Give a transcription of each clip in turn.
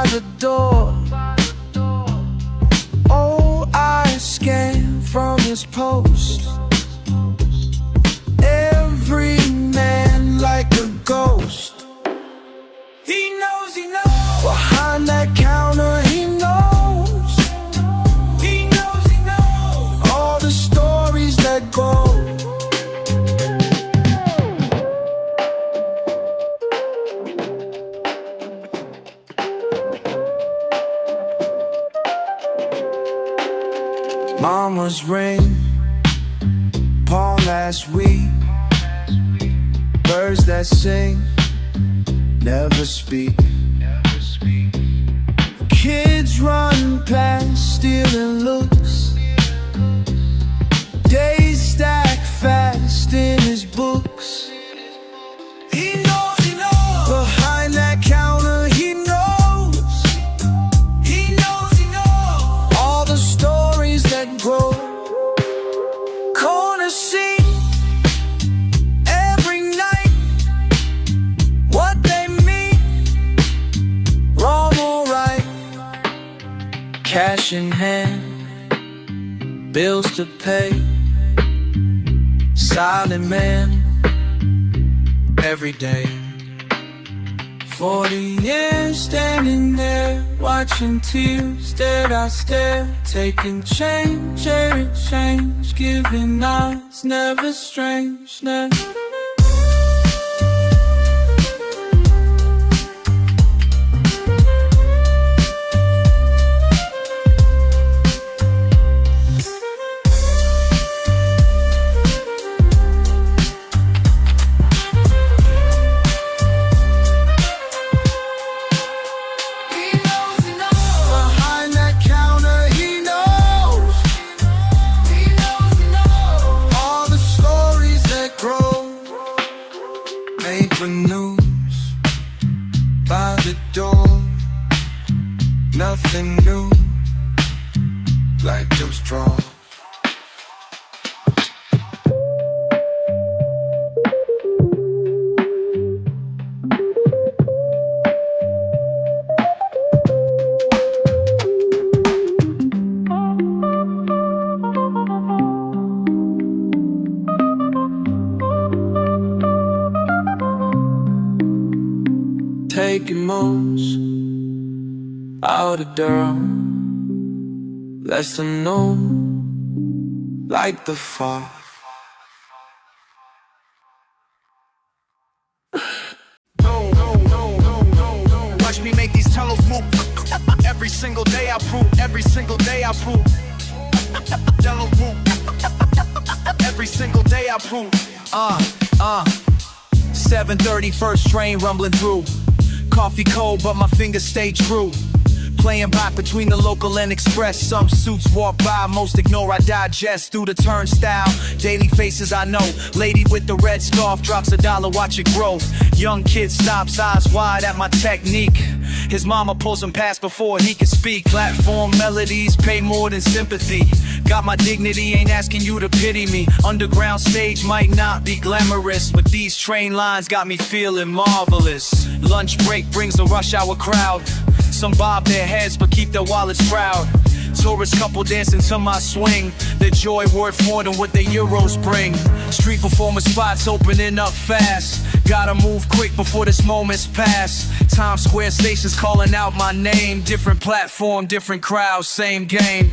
by the door. Oh, I scan from his post. Every man like a ghost. He knows, behind that counter he knows. He knows all the stories that go. Mama's ring, pawn last week. Birds that sing, never speak. Kids run past, stealing looks. Days stack fast in his books. He knows, behind that counter he knows. He knows all the stories that grow. Corner seat every night. What they mean, wrong or right. Cash in hand, bills to pay. Silent man, every day. 40 years standing there, watching tears, stared I stare, taking change, every change, giving eyes, never strange, never. News by the door, nothing new like those draws. Taking moves out of Durham, less than known, like the fall. Watch me make these tunnels move. Every single day I prove. Every single day I prove. Tunnels move. Every single day I prove. 7:30 first train rumbling through. Coffee cold, but my fingers stay true. Playing back between the local and express. Some suits walk by, most ignore. I digest through the turnstile. Daily faces I know. Lady with the red scarf drops $1, watch it grow. Young kid stops, eyes wide at my technique. His mama pulls him past before he can speak. Platform melodies pay more than sympathy. Got my dignity, ain't asking you to pity me. Underground stage might not be glamorous, but these train lines got me feeling marvelous. Lunch break brings a rush hour crowd. Some bob their heads but keep their wallets proud. Tourist couple dancing to my swing. Their joy worth more than what the euros bring. Street performer spots opening up fast. Gotta move quick before this moment's past. Times Square stations calling out my name. Different platform, different crowd, same game.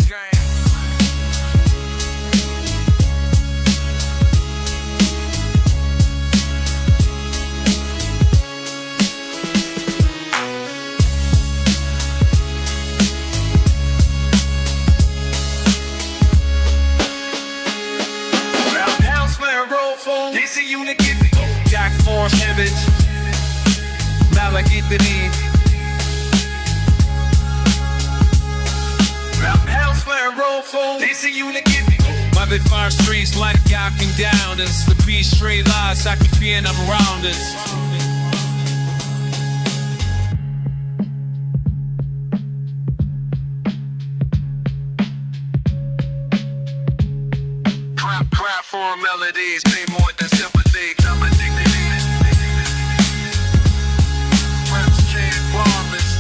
They see you to get me. Jack Force image. Malagitani. House fire roll phone. They see you to get me. My big fire streets like yacking down. It's the beach straight lies. I keep being around us. Clap for melodies, pay more than sympathy. I'm addicted. Raps can't promise.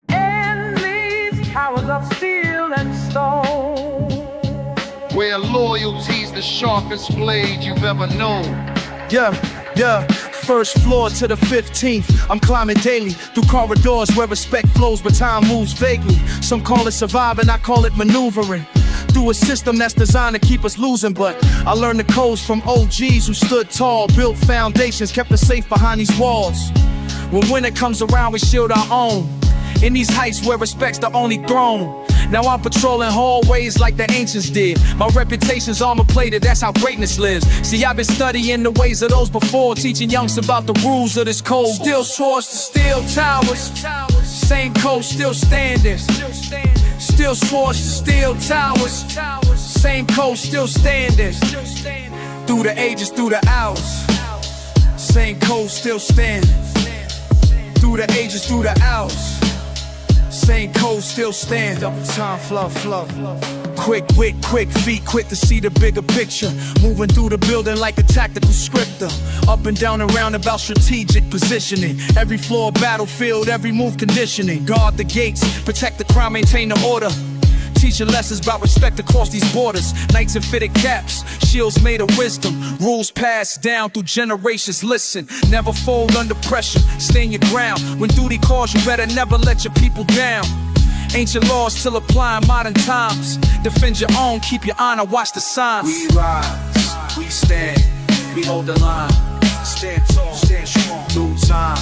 And these towers of steel and stone, where loyalty's the sharpest blade you've ever known. Yeah, first floor to the 15th. I'm climbing daily through corridors where respect flows but time moves vaguely. Some call it surviving, I call it maneuvering through a system that's designed to keep us losing. But I learned the codes from OGs who stood tall, built foundations, kept us safe behind these walls. When winter comes around, we shield our own in these heights where respect's the only throne. Now I'm patrolling hallways like the ancients did. My reputation's armor-plated, that's how greatness lives. See, I've been studying the ways of those before, teaching youngs about the rules of this code. Steel swords to steel towers, same code still standing. Steel swords to steel towers, same code still standing. Through the ages, through the hours, same code still standing. Through the ages, through the hours, same code still stand. Double time, flow. Quick wit, quick feet, quick to see the bigger picture. Moving through the building like a tactical scripter. Up and down and round about strategic positioning. Every floor battlefield, every move conditioning. Guard the gates, protect the crowd, maintain the order. Teaching lessons about respect across these borders. Knights in fitted caps, shields made of wisdom. Rules passed down through generations. Listen, never fold under pressure, stand your ground. When duty calls, you better never let your people down. Ancient laws still apply in modern times. Defend your own, keep your honor, watch the signs. We rise, we stand, we hold the line. Stand tall, stand strong. Through time,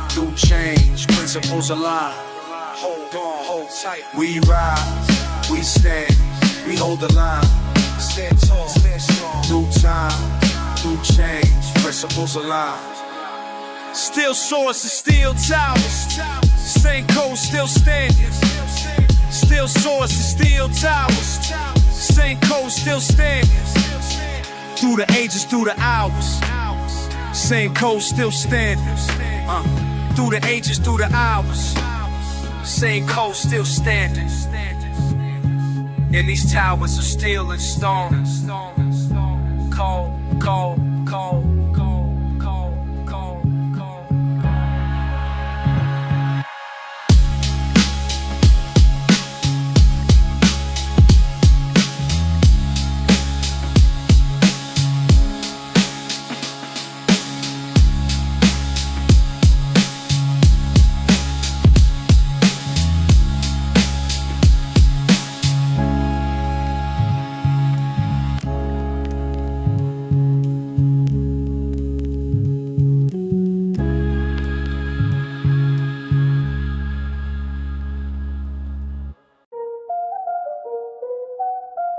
through change, principles align. Hold on, hold tight. We rise, we stand, we hold the line. Stand tall, stand strong. Through time, through change, principles align. Steel swords to steel towers, same code still standing. Steel swords to steel towers, same code still standing. Through the ages, through the hours, same code still standing. Through the ages, through the hours, same code still standing. In these towers of steel and stone. Cold, cold, cold.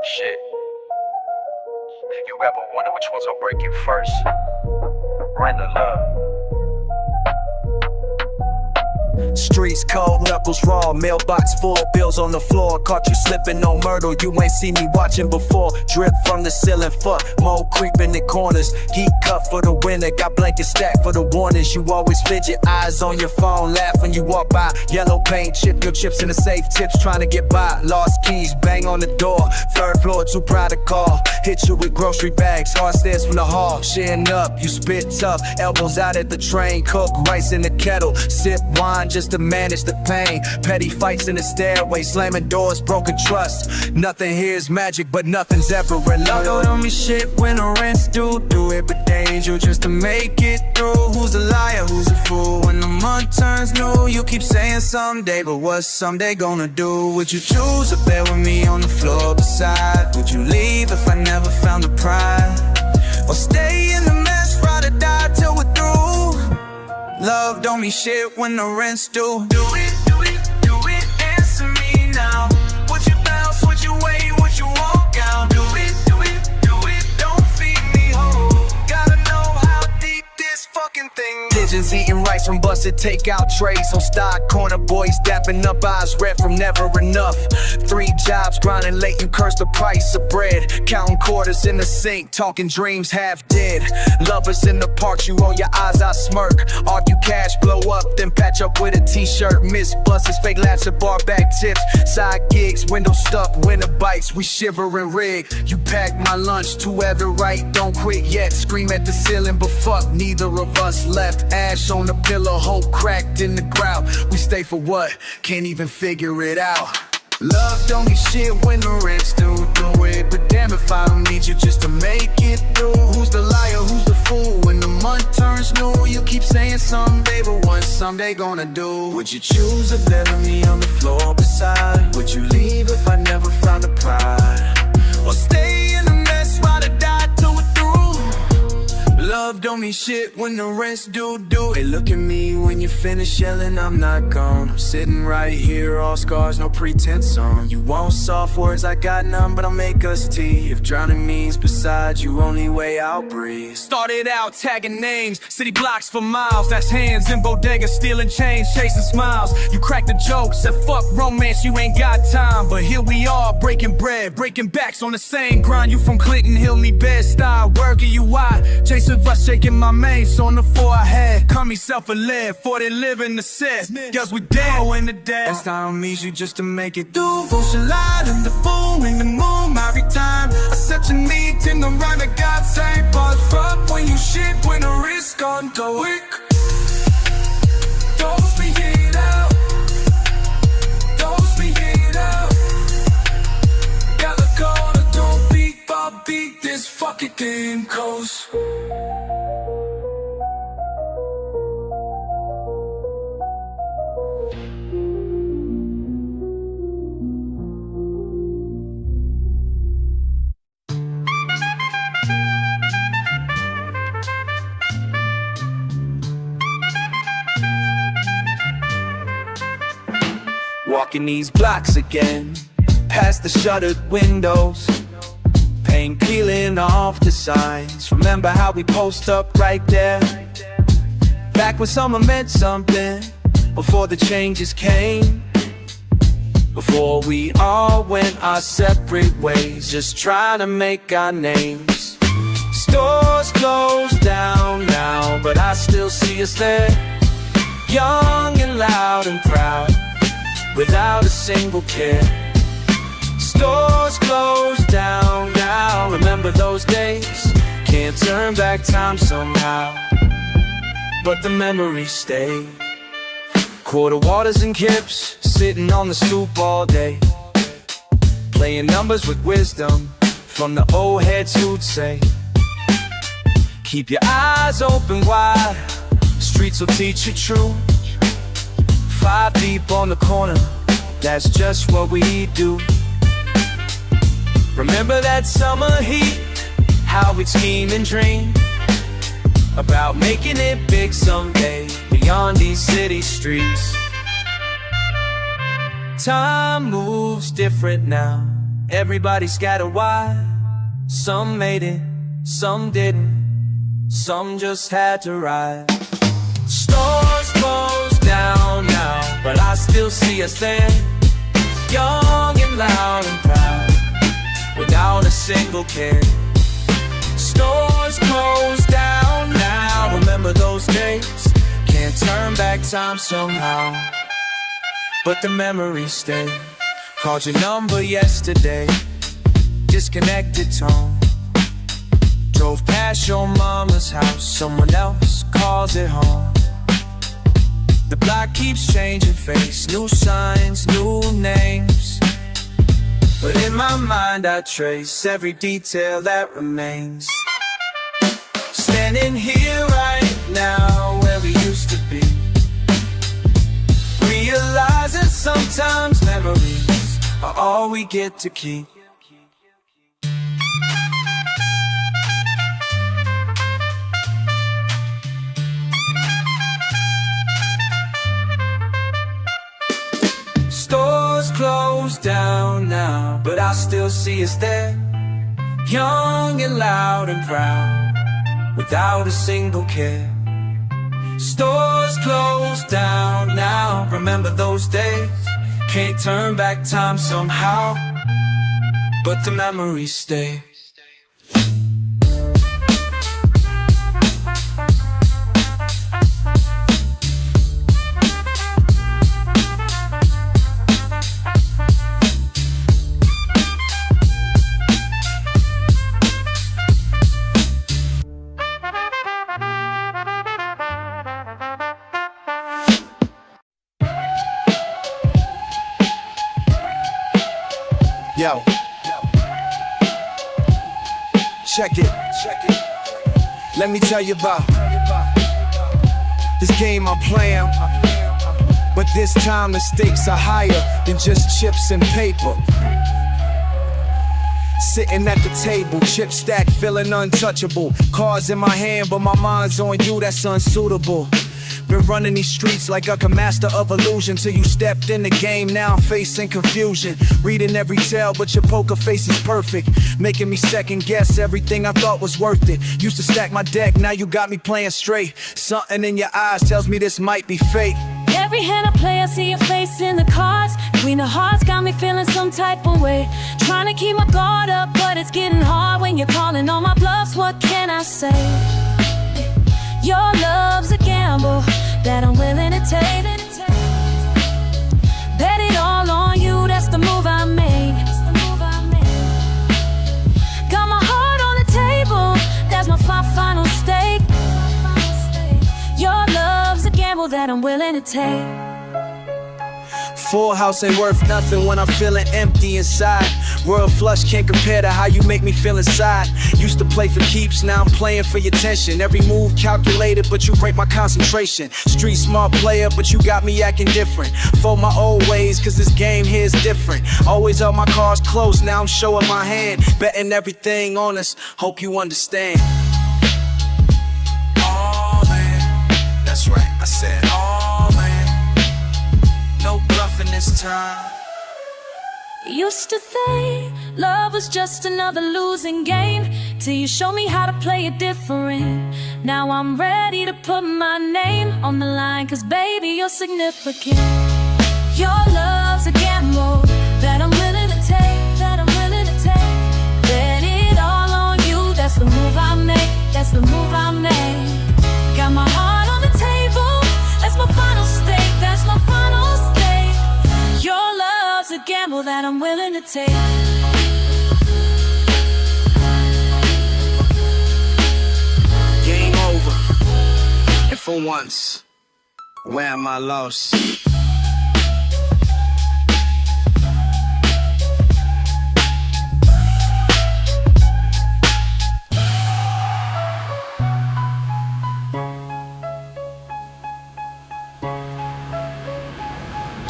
Shit. You ever wonder which ones will break you first? Random love. Streets cold, knuckles raw, mailbox full, bills on the floor. Caught you slipping on Myrtle, you ain't seen me watching before. Drip from the ceiling, fuck, mold creeping in corners. Heat cut for the winter, got blankets stacked for the warnings. You always fidget, eyes on your phone, laugh when you walk by. Yellow paint, chip your chips in the safe, tips trying to get by. Lost keys, bang on the door, third floor, too proud to call. Hit you with grocery bags, hard stairs from the hall. Shin up, you spit tough, elbows out at the train. Cook rice in the kettle, sip wine just to manage the pain. Petty fights in the stairway, slamming doors, broken trust. Nothing here is magic, but nothing's ever enough. Y'all don't me shit when the rent's due. Do it but angel just to make it through. Who's a liar, who's a fool? When the month turns new, you keep saying someday, but what's someday gonna do? Would you choose to bear with me on the floor beside? Would you leave if I never found the pride? Or stay in the mess, ride or die till we're through? Love don't mean shit when the rent's due. Do it, answer me now. Would you bounce, would you wait, would you walk out? Do it, don't feed me whole. Gotta know how deep Orders from busted takeout trays on stock corner, boys dapping up, eyes red from never enough. 3 jobs, grinding late, you curse the price of bread. Counting quarters in the sink, talking dreams half dead. Lovers in the park, you roll your eyes, I smirk. Argue cash, blow up, then patch up with a t-shirt. Miss buses, fake laughs at bar back tips. Side gigs, window stuck, winter bites, we shiver and rig. You pack my lunch, to have it right, don't quit yet. Scream at the ceiling, but fuck, neither of us left. Ash on the pillow, hope cracked in the ground. We stay for what? Can't even figure it out. Love don't mean shit when the rent's due, do it. But damn if I don't need you just to make it through. Who's the liar, who's the fool? When the month turns new, you keep saying someday, but what someday gonna do? Would you choose to live with me on the floor beside? Would you leave if I never found the pride? Or stay in the mess, ride or die till we're through? Love don't mean shit when the rent's due. Hey, look at me when you finish yelling, I'm not gone. I'm sitting right here, all scars, no pretense on. You want soft words, I got none, but I'll make us tea. If drowning means beside you, only way I'll breathe. Started out tagging names, city blocks for miles. That's hands in bodegas, stealing chains, chasing smiles. You crack the jokes, said fuck romance, you ain't got time. But here we are, breaking bread, breaking backs on the same grind. You from Clinton, Hill, me Bed-Stuy, working you wide. Chasing us, shaking my mace on the forehead. Call me self-a-live, for they live in the set. Girls, we dead, oh, in the dead. That's how I meet you just to make it do. Ocean light in the foam, in the moon, every time. I set your need in the rhyme, I got same. But fuck when you shit, when the risk gone go quick. Those we hit out. Those we hit out. Gotta go, don't beat, but beat this fucking thing goes. Walking these blocks again, past the shuttered windows, paint peeling off the signs. Remember how we post up right there, back when summer meant something, before the changes came, before we all went our separate ways, just trying to make our names. Stores closed down now, but I still see us there, young and loud and proud, without a single care. Stores closed down now, remember those days? Can't turn back time somehow, but the memories stay. Quarter waters and kips, sitting on the stoop all day, playing numbers with wisdom from the old heads who'd say, keep your eyes open wide, streets will teach you true. 5 deep on the corner, that's just what we do. Remember that summer heat, how we'd scheme and dream about making it big someday, beyond these city streets. Time moves different now, everybody scattered wide. Some made it, some didn't, some just had to ride. Stores closed down now, but I still see us there, young and loud and proud, without a single care. Stores closed down now, remember those days? Can't turn back time somehow, but the memories stay. Called your number yesterday, disconnected tone. Drove past your mama's house, someone else calls it home. The block keeps changing face, new signs, new names, but in my mind I trace every detail that remains. Standing here right now where we used to be, realizing sometimes memories are all we get to keep. Stores closed down now, but I still see us there, young and loud and proud, without a single care. Stores closed down now. Remember those days? Can't turn back time somehow, but the memories stay. Yo, check it. Let me tell you about this game I'm playing. But this time the stakes are higher than just chips and paper. Sitting at the table, chip stack, feeling untouchable. Cards in my hand, but my mind's on you, that's unsuitable. Been running these streets like a master of illusion till you stepped in the game, now I'm facing confusion. Reading every tale, but your poker face is perfect, making me second guess everything I thought was worth it. Used to stack my deck, now you got me playing straight. Something in your eyes tells me this might be fate. Every hand I play, I see your face in the cards. Queen of hearts got me feeling some type of way. Trying to keep my guard up, but it's getting hard when you're calling on my bluffs. What can I say? Your love's a gamble that I'm willing to take. Bet it all on you, that's the move I made. Got my heart on the table, that's my final stake. Your love's a gamble that I'm willing to take. Full house ain't worth nothing when I'm feeling empty inside. Royal flush can't compare to how you make me feel inside. Used to play for keeps, now I'm playing for your tension. Every move calculated, but you break my concentration. Street smart player, but you got me acting different. For my old ways, cause this game here is different. Always all my cards close, now I'm showing my hand. Betting everything on us, hope you understand. All in, that's right, I said all in. No bluffing this time. Used to think love was just another losing game, till you show me how to play it different. Now I'm ready to put my name on the line, cause baby you're significant. Your love's a gamble that I'm willing to take, Bet it all on you, that's the move I make, Got my heart on the table, that's my final stake, Your love's a gamble that I'm willing to take. Game over. And for once, where am I lost?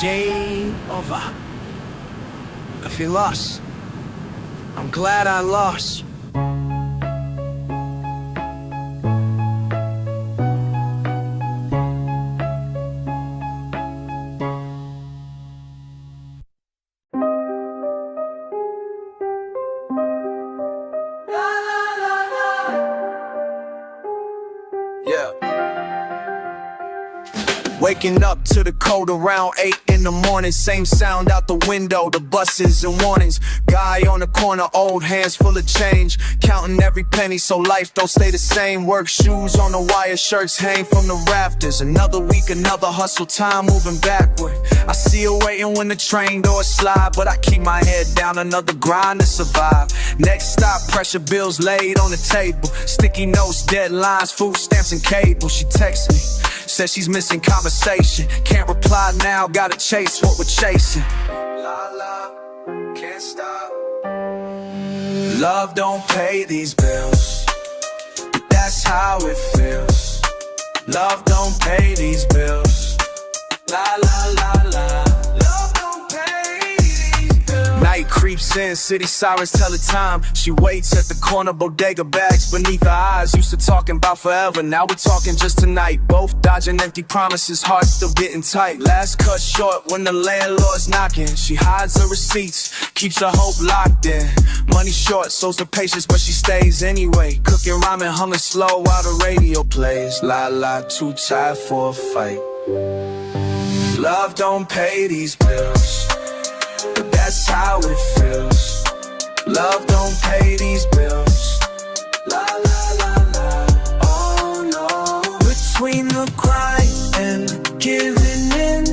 Game over. I feel lost. I'm glad I lost. Waking up to the code around 8 in the morning. Same sound out the window, the buses and warnings. Guy on the corner, old hands full of change, counting every penny so life don't stay the same. Work shoes on the wire, shirts hang from the rafters. Another week, another hustle, time moving backward. I see her waiting when the train doors slide, but I keep my head down, another grind to survive. Next stop, pressure bills laid on the table. Sticky notes, deadlines, food stamps and cable. She texts me, says she's missing conversation. Can't reply now, gotta chase what we're chasing. La la, can't stop. Love don't pay these bills, but that's how it feels. Love don't pay these bills. La la la la. Love don't pay these bills. Night creeps in, city sirens tell the time. She waits at the corner, bodega bags beneath her eyes. Used to talking about forever, now we're talking just tonight. Both dodging empty promises, hearts still getting tight. Last cut short when the landlord's knocking. She hides her receipts, keeps her hope locked in. Money short, so's the patience, but she stays anyway. Cooking ramen, humming slow while the radio plays. La la, too tired for a fight. Love don't pay these bills, but that's how it feels. Love don't pay these bills. La la la la, oh no. Between the grind and giving in,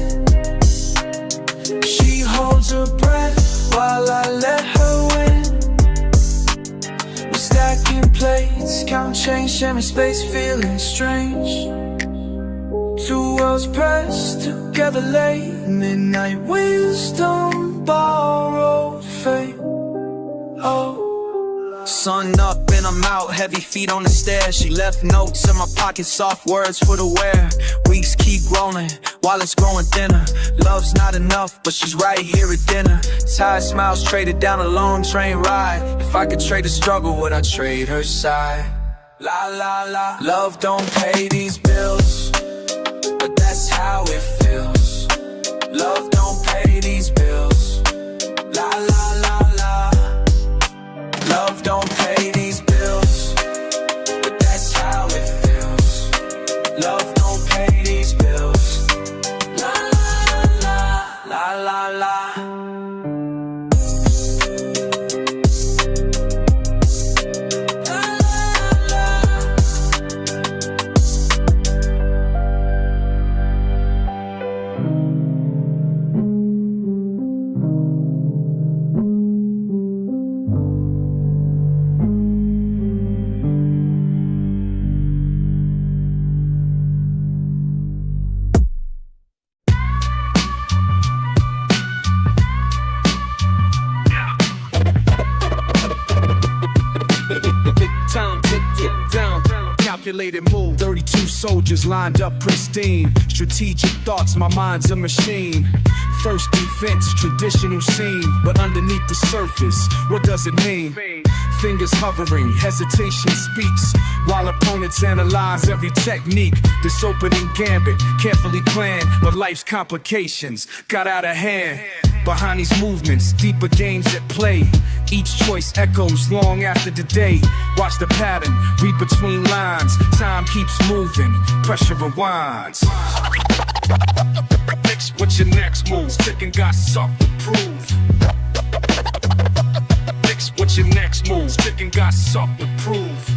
she holds her breath while I let her win. We're stacking plates, count change, sharing space, feeling strange. Two worlds pressed together late, midnight wisdom, borrowed fate. Oh, sun up and I'm out, heavy feet on the stairs. She left notes in my pocket, soft words for the wear. Weeks keep rolling while it's growing thinner. Love's not enough, but she's right here at dinner. Tired smiles traded down a long train ride. If I could trade a struggle, would I trade her side? La la la, love don't pay these bills, but that's how it feels. Love don't pay these bills. La la la la. Love don't pay these bills, but that's how it feels. Love don't pay these bills. La la la la la la. Calculated move, 32 soldiers lined up pristine. Strategic thoughts, my mind's a machine. First defense, traditional scene, but underneath the surface, what does it mean? Fingers hovering, hesitation speaks, while opponents analyze every technique. This opening gambit, carefully planned, but life's complications got out of hand. Behind these movements, deeper games at play. Each choice echoes long after the day. Watch the pattern, read between lines. Time keeps moving, pressure rewinds. What's your next move? Ticking got something to prove. What's your next move? Ticking got something to prove.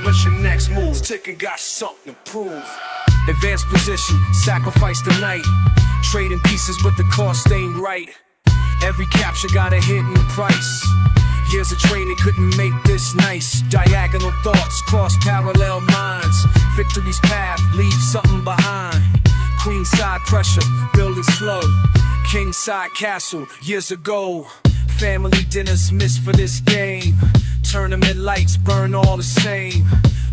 What's your next move? Ticking got something to prove. Advanced position, sacrifice the night. Trading pieces but the cost ain't right. Every capture got a hidden price. Years of training couldn't make this nice. Diagonal thoughts cross parallel minds. Victory's path leaves something behind. Queen side pressure, building slow. King side castle, years ago. Family dinners missed for this game. Tournament lights burn all the same.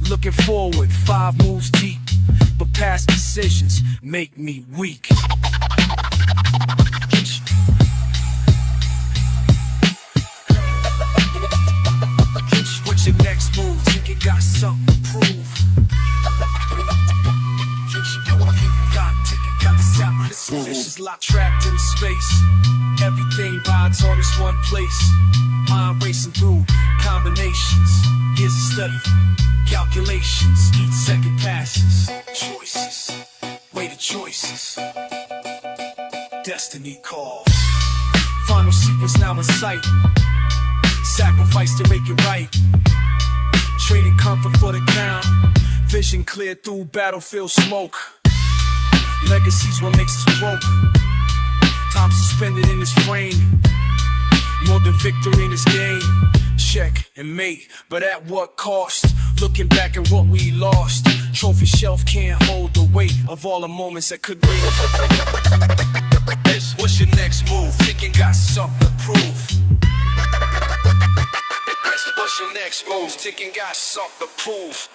Looking forward, 5 moves deep, but past decisions make me weak. What's your next move? Think you got something to prove. This is locked, trapped in space. Everything rides on this one place. Mind racing through combinations. Here's a study, calculations. Each second passes. Choices, weighted choices. Destiny calls. Final sequence now in sight. Sacrifice to make it right. Trading comfort for the crown. Vision clear through battlefield smoke. Legacy's what makes us broke. Time suspended in this frame. More than victory in this game. Check and mate, but at what cost? Looking back at what we lost. Trophy shelf can't hold the weight of all the moments that could be. What's your next move? Thinking got something to prove. What's your next move? Thinking got something to prove.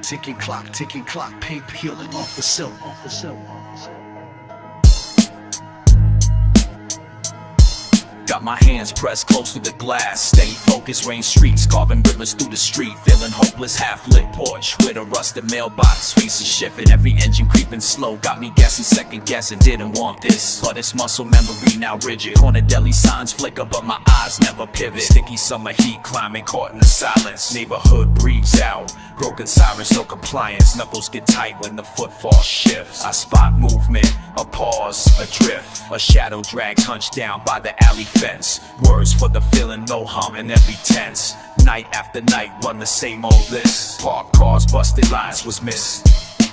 ticking clock, paint peeling off the silk. Got my hands pressed close to the glass, stay focused, rain streets, carving rivers through the street, feeling hopeless, half-lit porch with a rusted mailbox, faces shifting, every engine creeping slow, got me guessing, second guessing, didn't want this, but it's muscle memory now rigid, corner deli signs flicker, but my eyes never pivot, sticky summer heat climbing, caught in the silence, neighborhood breathes out, broken sirens, no compliance, knuckles get tight when the footfall shifts, I spot movement, a pause, a drift, a shadow drags hunched down by the alley fence, words for the feeling, no hum in every tense, night after night run the same old list, parked cars, busted lines was missed,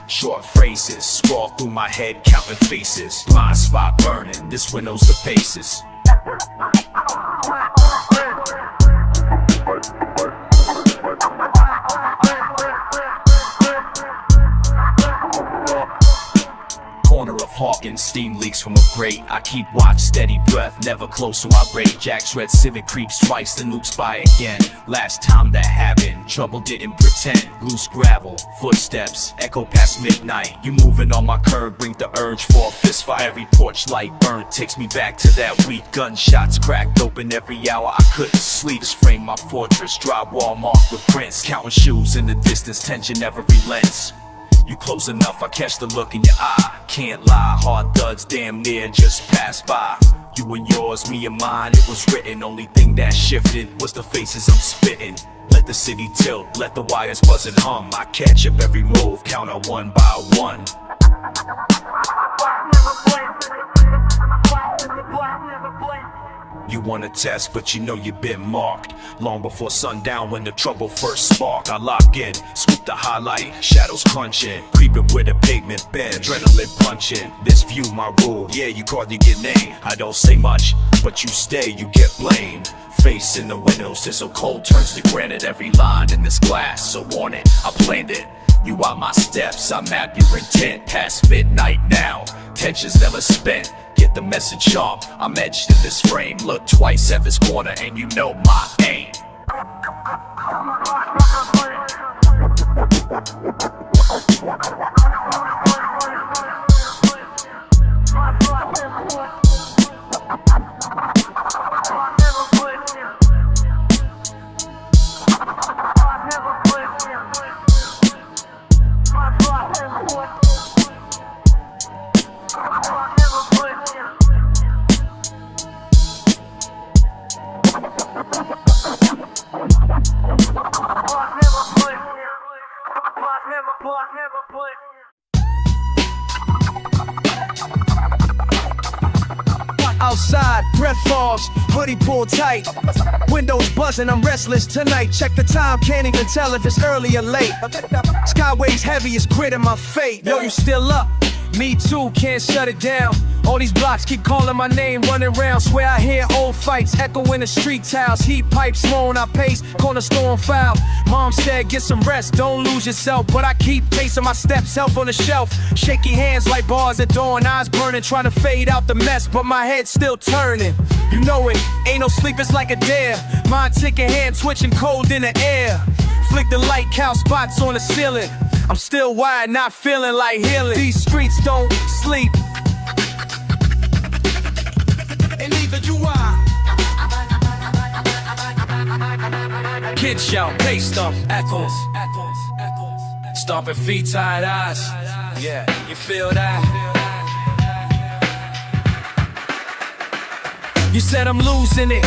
short phrases, scrawl through my head counting faces, blind spot burning, this window's the paces. Corner of Hawkins, steam leaks from a grate. I keep watch, steady breath, never close to my rate. Jack's red Civic creeps twice, the noob's by again. Last time that happened, trouble didn't pretend. Loose gravel, footsteps, echo past midnight. You moving on my curb, bring the urge for a fist fight. Every porch light burnt takes me back to that week. Gunshots cracked open every hour, I couldn't sleep. This frame my fortress, drywall marked with prints. Counting shoes in the distance, tension never relents. You close enough, I catch the look in your eye. Can't lie, hard thuds damn near just passed by. You and yours, me and mine, it was written. Only thing that shifted was the faces I'm spitting. Let the city tilt, let the wires buzz and hum. I catch up every move, count her one by one. You wanna test, but you know you've been marked. Long before sundown when the trouble first sparked. I lock in, scoop the highlight, shadows crunching, creeping where the pavement bend, adrenaline punching. This view my rule, yeah, you hardly get named. I don't say much, but you stay, you get blamed. Face in the windows, sizzle cold turns to granite. Every line in this glass, so warning, I planned it. You are my steps, I map your intent. Past midnight now, tensions never spent. Get the message sharp, I'm edged in this frame. Look twice at this corner and you know my aim. Outside, breath falls, hoodie pulled tight, windows buzzing, I'm restless tonight. Check the time, can't even tell if it's early or late. Skyways heavy, it's grit in my fate. Yo, you still up? Me too, can't shut it down. All these blocks keep calling my name, running round. Swear I hear old fights echo in the street tiles. Heat pipes slowing our pace, cornerstone foul. Mom said get some rest, don't lose yourself. But I keep pacing my steps, health on the shelf. Shaky hands like bars at dawn, eyes burning, trying to fade out the mess, but my head's still turning. You know it, ain't no sleep, it's like a dare. Mind ticking, hand twitching, cold in the air. Flick the light, count spots on the ceiling. I'm still wired, not feeling like healing. These streets don't sleep, and neither do I. Kids shout, bass stomp, echoes, stomping feet, tired eyes. Yeah, you feel that? You said I'm losing it,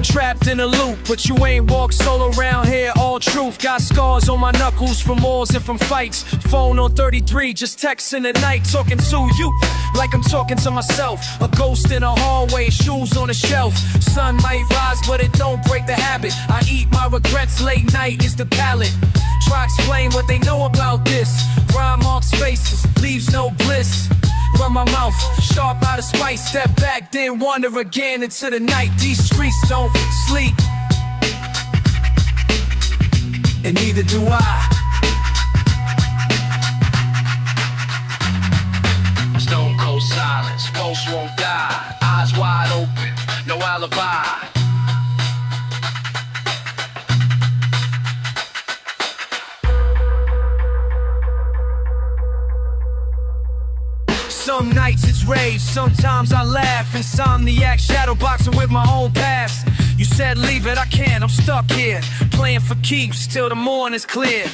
trapped in a loop, but you ain't walked solo around here, all truth. Got scars on my knuckles from wars and from fights. Phone on 33, just texting at night, talking to you like I'm talking to myself. A ghost in a hallway, shoes on a shelf. Sun might rise, but it don't break the habit. I eat my regrets, late night is the palate. Try explain what they know about this. Rhyme marks faces, leaves no bliss. Run my mouth, sharp out of spice. Step back, then wander again into the night. These streets don't sleep, and neither do I. Stone cold silence, pulse won't die. Eyes wide open, no alibi. Some nights it's rage, sometimes I laugh. Insomniac, shadow boxing with my own past. You said leave it, I can't, I'm stuck here, playing for keeps till the morning's clear.